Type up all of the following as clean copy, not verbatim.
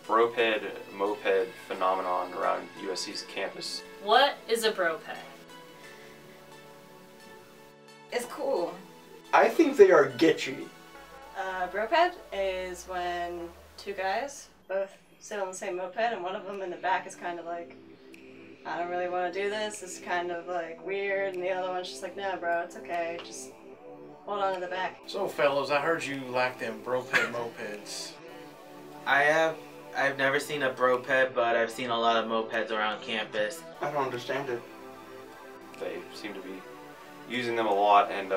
broped moped phenomenon around USC's campus. What is a broped? It's cool. I think they are gitchy. Broped is when two guys both sit on the same moped and one of them in the back is kind of like, I don't really want to do this, it's kind of like weird, and the other one's just like, no bro, it's okay, just hold on to the back. So fellas, I heard you like them broped mopeds. I've never seen a broped, but I've seen a lot of mopeds around campus. I don't understand it. They seem to be using them a lot, and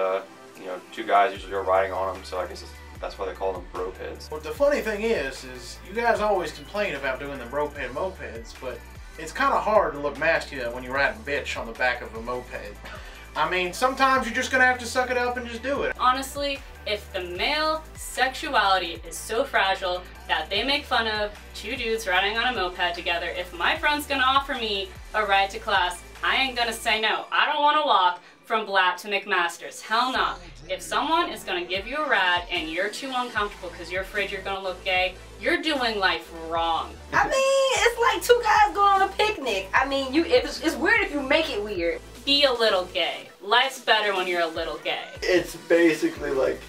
you know, two guys usually are riding on them, so I guess that's why they call them bropeds. Well, the funny thing is you guys always complain about doing the broped mopeds, but it's kind of hard to look masculine when you're riding bitch on the back of a moped. I mean, sometimes you're just gonna have to suck it up and just do it. Honestly, if the male sexuality is so fragile that they make fun of two dudes riding on a moped together, if my friend's gonna offer me a ride to class, I ain't gonna say no. I don't wanna walk from Blatt to McMaster's. Hell no. If someone is gonna give you a ride and you're too uncomfortable because you're afraid you're gonna look gay, you're doing life wrong. I mean, it's like two guys going on a picnic. I mean, it's weird if you make it weird. Be a little gay. Life's better when you're a little gay. It's basically like,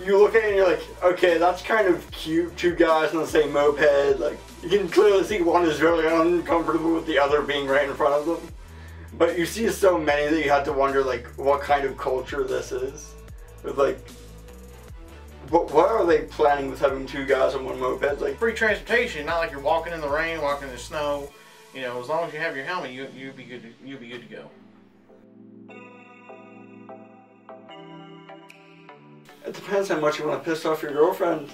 you look at it and you're like, okay, that's kind of cute, two guys on the same moped. Like, you can clearly see one is really uncomfortable with the other being right in front of them. But you see so many that you have to wonder, like, what kind of culture this is. With, like, what are they planning with having two guys on one moped? Like, Free transportation, not like you're walking in the rain, walking in the snow. You know, as long as you have your helmet, you'll be good to go. it depends how much you want to piss off your girlfriend.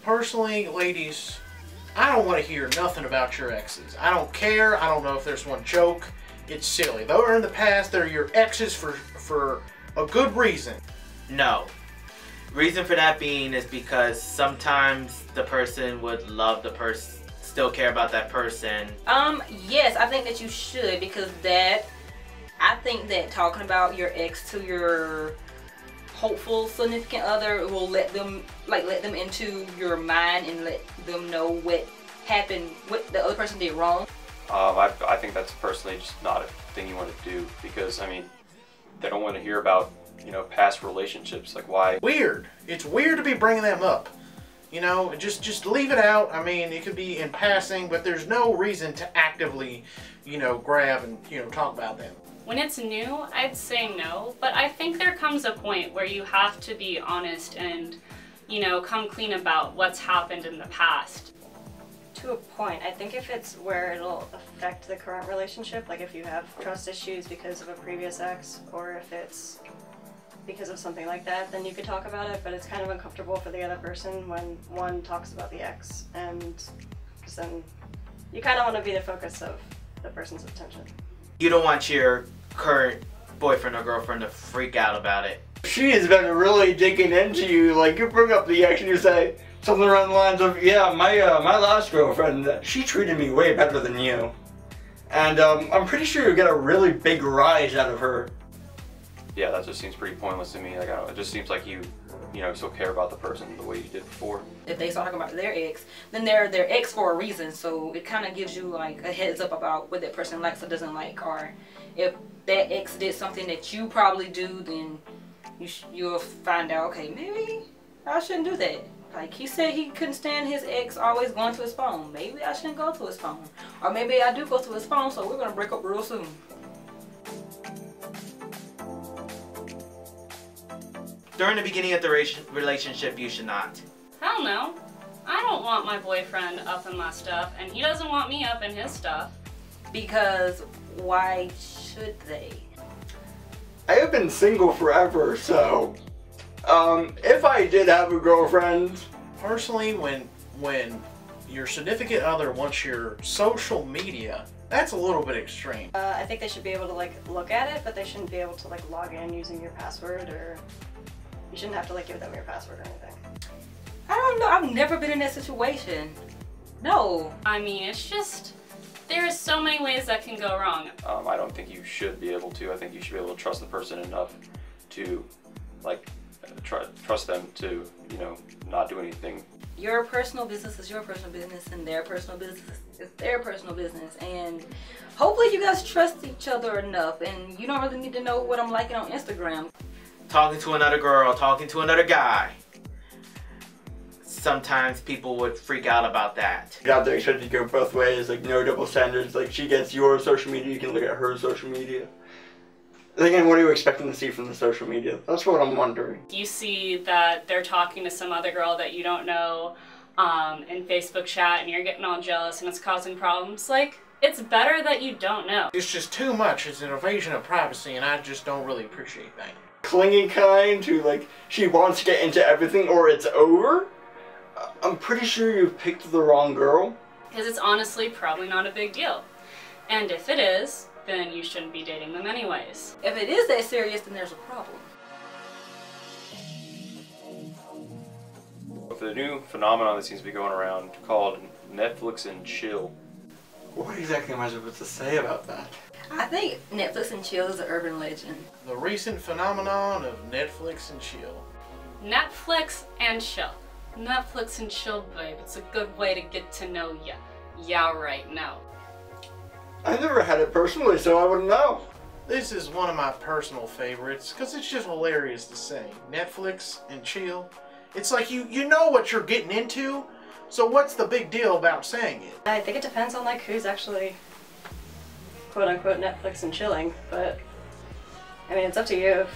Personally, ladies, I don't want to hear nothing about your exes. I don't care. I don't know if there's one joke. It's silly. Though they're in the past, they're your exes for a good reason. No. Reason for that being is because sometimes the person would love the person, still care about that person. Yes, I think that you should, because I think that talking about your ex to your hopeful significant other will let them into your mind and let them know what happened, what the other person did wrong. I think that's personally just not a thing you want to do, because I mean, they don't want to hear about, you know, past relationships. Like, why? Weird. It's weird to be bringing them up. You know, just leave it out. I mean, it could be in passing, but there's no reason to actively, you know, grab and, you know, talk about them. When it's new, I'd say no, but I think there comes a point where you have to be honest and, you know, come clean about what's happened in the past. To a point. I think if it's where it'll affect the current relationship, like if you have trust issues because of a previous ex, or if it's because of something like that, then you could talk about it, but it's kind of uncomfortable for the other person when one talks about the ex, and because then you kind of want to be the focus of the person's attention. You don't want your current boyfriend or girlfriend to freak out about it. She has been really digging into you. Like, you bring up the ex and you say something around the lines of, yeah, my last girlfriend, she treated me way better than you. And I'm pretty sure you get a really big rise out of her. Yeah, that just seems pretty pointless to me. Like, I don't, it just seems like you know, still care about the person the way you did before. If they start talking about their ex, then they're their ex for a reason, so it kind of gives you like a heads up about what that person likes or doesn't like, or if that ex did something that you probably do, then you'll find out, okay, maybe I shouldn't do that. Like, he said he couldn't stand his ex always going to his phone. Maybe I shouldn't go to his phone. Or maybe I do go to his phone, so we're going to break up real soon. During the beginning of the relationship, you should not. Hell no. I don't want my boyfriend up in my stuff, and he doesn't want me up in his stuff. Because why should they? I have been single forever, so if I did have a girlfriend, Personally, when your significant other wants your social media, that's a little bit extreme. I think they should be able to like look at it, but they shouldn't be able to like log in using your password, or you shouldn't have to like give them your password or anything. I don't know. I've never been in that situation. No. I mean, it's just, there are so many ways that can go wrong. I don't think you should be able to. I think you should be able to trust the person enough to, like, trust them to, you know, not do anything. your personal business is your personal business, and their personal business is their personal business. And hopefully you guys trust each other enough, and you don't really need to know what I'm liking on Instagram. Talking to another girl, talking to another guy. Sometimes people would freak out about that. You have to expect it to go both ways, like no double standards. Like she gets your social media, you can look at her social media. Again, what are you expecting to see from the social media? That's what I'm wondering. You see that they're talking to some other girl that you don't know in Facebook chat, and you're getting all jealous and it's causing problems. Like, it's better that you don't know. It's just too much. It's an invasion of privacy, and I just don't really appreciate that. Clingy kind to like, she wants to get into everything or it's over? I'm pretty sure you've picked the wrong girl. Because it's honestly probably not a big deal. And if it is, then you shouldn't be dating them anyways. If it is that serious, then there's a problem. With the new phenomenon that seems to be going around called Netflix and chill. What exactly am I supposed to say about that? I think Netflix and chill is an urban legend. The recent phenomenon of Netflix and chill. Netflix and chill. Netflix and chill, babe. It's a good way to get to know ya. Yeah, right now. I never had it personally, so I wouldn't know. This is one of my personal favorites because it's just hilarious to say. Netflix and chill. It's like you know what you're getting into, so what's the big deal about saying it? I think it depends on like who's actually quote unquote Netflix and chilling, but I mean it's up to you. If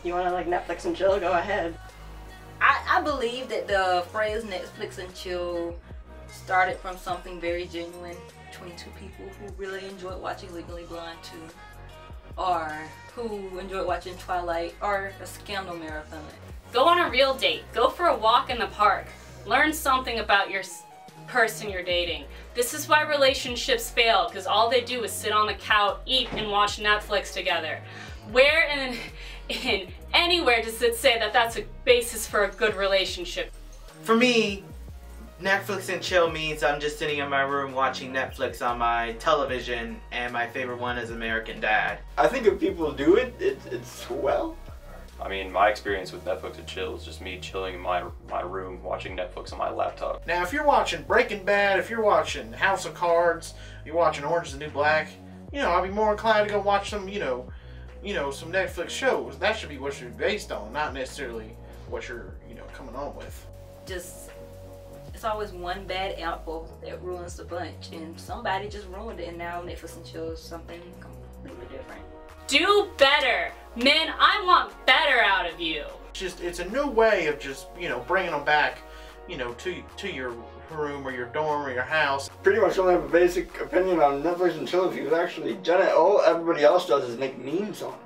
you want to like Netflix and chill, go ahead. I believe that the phrase Netflix and chill started from something very genuine between two people who really enjoyed watching Legally Blonde 2, or who enjoyed watching Twilight, or a Scandal marathon. Go on a real date. Go for a walk in the park. Learn something about your person you're dating. This is why relationships fail, because all they do is sit on the couch, eat, and watch Netflix together. Where in anywhere does it say that that's a basis for a good relationship? For me, Netflix and chill means I'm just sitting in my room watching Netflix on my television, and my favorite one is American Dad. I think if people do it, it's swell. I mean, my experience with Netflix and chill is just me chilling in my room watching Netflix on my laptop. Now, if you're watching Breaking Bad, if you're watching House of Cards, you're watching Orange is the New Black, you know, I'd be more inclined to go watch some, you know, some Netflix shows. That should be what you're based on, not necessarily what you're, coming on with. Just, it's always one bad apple that ruins the bunch, and somebody just ruined it, and now Netflix and chill is something completely different. Do better. Men, I want better out of you. It's a new way of just, bringing them back, to your room or your dorm or your house. Pretty much only have a basic opinion on Netflix and chill if you've actually done it. All everybody else does is make memes on it.